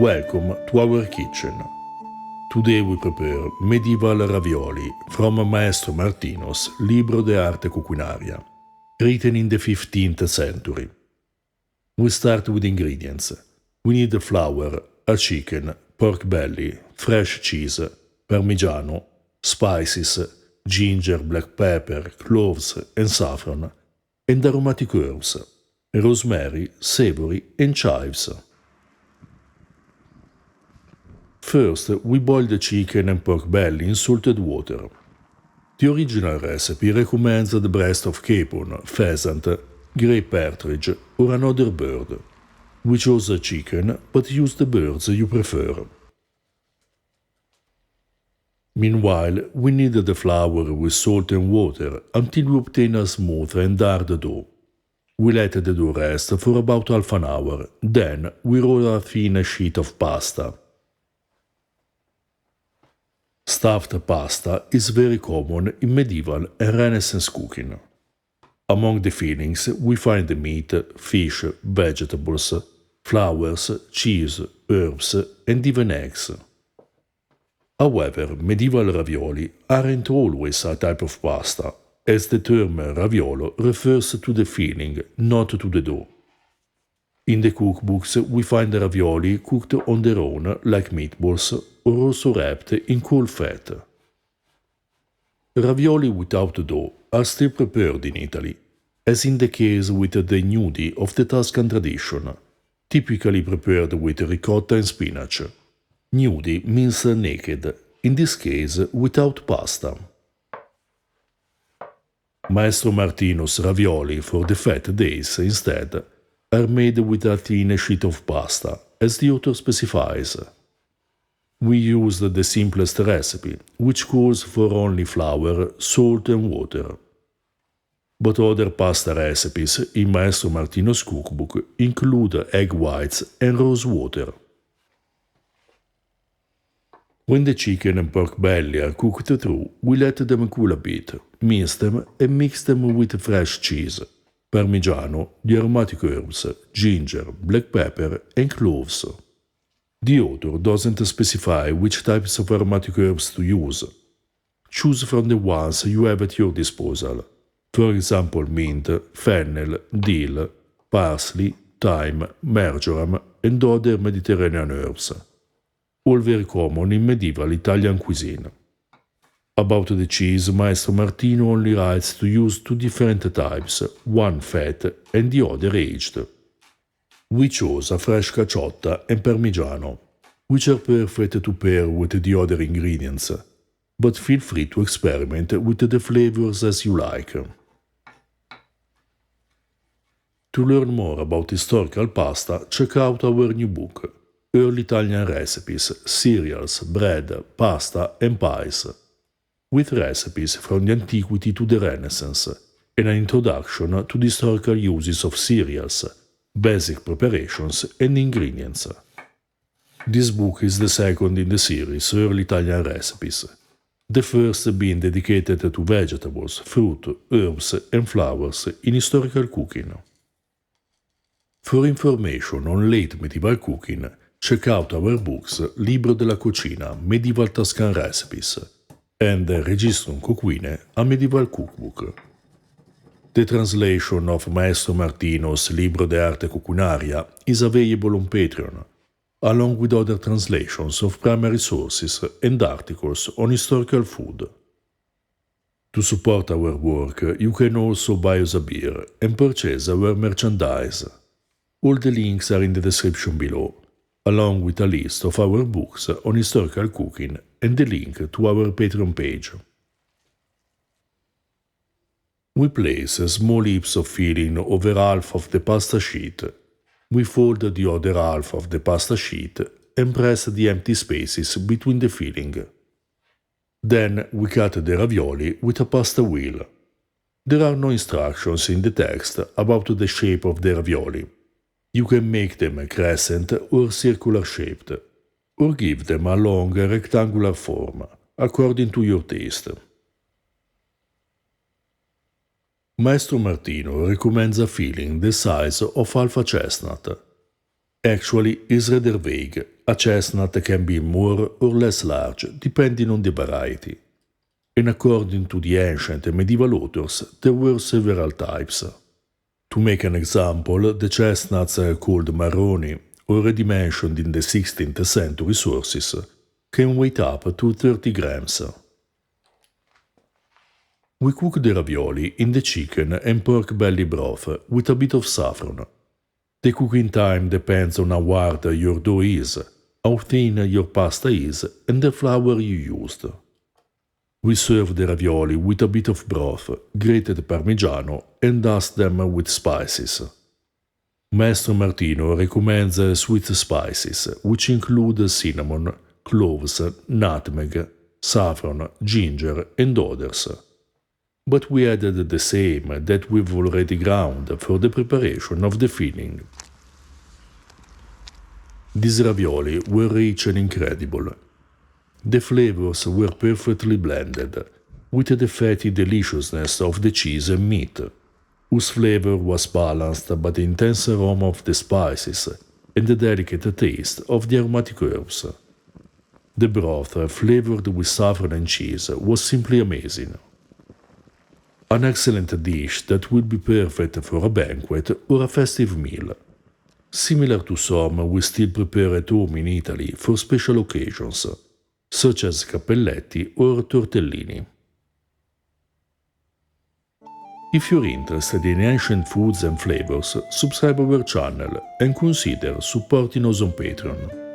Welcome to our kitchen. Today we prepare medieval ravioli from Maestro Martino's Libro de Arte Culinaria, written in the 15th century. We start with ingredients. We need flour, a chicken, pork belly, fresh cheese, parmigiano, spices, ginger, black pepper, cloves and saffron, and aromatic herbs, rosemary, savory and chives. First, we boil the chicken and pork belly in salted water. The original recipe recommends the breast of capon, pheasant, grey partridge, or another bird. We chose a chicken, but use the birds you prefer. Meanwhile, we knead the flour with salt and water until we obtain a smooth and hard dough. We let the dough rest for about half an hour, then we roll a thin sheet of pasta. Stuffed pasta is very common in medieval and Renaissance cooking. Among the fillings we find the meat, fish, vegetables, flowers, cheese, herbs, and even eggs. However, medieval ravioli aren't always a type of pasta, as the term raviolo refers to the filling, not to the dough. In the cookbooks we find ravioli cooked on their own like meatballs or also wrapped in cold fat. Ravioli without dough are still prepared in Italy, as in the case with the gnudi of the Tuscan tradition, typically prepared with ricotta and spinach. Gnudi means naked, in this case without pasta. Maestro Martino's ravioli for the fat days, instead, are made with a thin sheet of pasta, as the author specifies. We used the simplest recipe, which calls for only flour, salt and water. But other pasta recipes in Maestro Martino's cookbook include egg whites and rose water. When the chicken and pork belly are cooked through, we let them cool a bit, mince them and mix them with fresh cheese, parmigiano, the aromatic herbs, ginger, black pepper and cloves. The author doesn't specify which types of aromatic herbs to use. Choose from the ones you have at your disposal. For example, mint, fennel, dill, parsley, thyme, marjoram and other Mediterranean herbs. All very common in medieval Italian cuisine. About the cheese, Maestro Martino only writes to use two different types, one fat and the other aged. We chose a fresh caciotta and parmigiano, which are perfect to pair with the other ingredients, but feel free to experiment with the flavors as you like. To learn more about historical pasta, check out our new book, Early Italian Recipes, Cereals, Bread, Pasta and Pies, with recipes from the antiquity to the Renaissance, and an introduction to the historical uses of cereals, basic preparations and ingredients. This book is the second in the series Early Italian Recipes, the first being dedicated to vegetables, fruit, herbs and flowers in historical cooking. For information on late medieval cooking, check out our books Libro della Cucina, Medieval Tuscan Recipes, and Registrum Coquine, a medieval cookbook. The translation of Maestro Martino's Libro de Arte Culinaria is available on Patreon, along with other translations of primary sources and articles on historical food. To support our work, you can also buy us a beer and purchase our merchandise. All the links are in the description below, along with a list of our books on historical cooking and the link to our Patreon page. We place small heaps of filling over half of the pasta sheet. We fold the other half of the pasta sheet and press the empty spaces between the filling. Then we cut the ravioli with a pasta wheel. There are no instructions in the text about the shape of the ravioli. You can make them crescent or circular shaped, or give them a long rectangular form, according to your taste. Maestro Martino recommends a filling the size of half a chestnut. Actually, is rather vague. A chestnut can be more or less large, depending on the variety. And according to the ancient and medieval authors, there were several types. To make an example, the chestnuts called marroni, already mentioned in the 16th century sources, can weigh up to 30 grams. We cook the ravioli in the chicken and pork belly broth with a bit of saffron. The cooking time depends on how hard your dough is, how thin your pasta is, and the flour you used. We serve the ravioli with a bit of broth, grated parmigiano, and dust them with spices. Maestro Martino recommends sweet spices, which include cinnamon, cloves, nutmeg, saffron, ginger, and others. But we added the same that we've already ground for the preparation of the filling. These ravioli were rich and incredible. The flavors were perfectly blended, with the fatty deliciousness of the cheese and meat, whose flavor was balanced by the intense aroma of the spices and the delicate taste of the aromatic herbs. The broth, flavored with saffron and cheese, was simply amazing. An excellent dish that would be perfect for a banquet or a festive meal, similar to some we still prepare at home in Italy for special occasions, such as cappelletti or tortellini. If you're interested in ancient foods and flavors, subscribe our channel and consider supporting us on Patreon.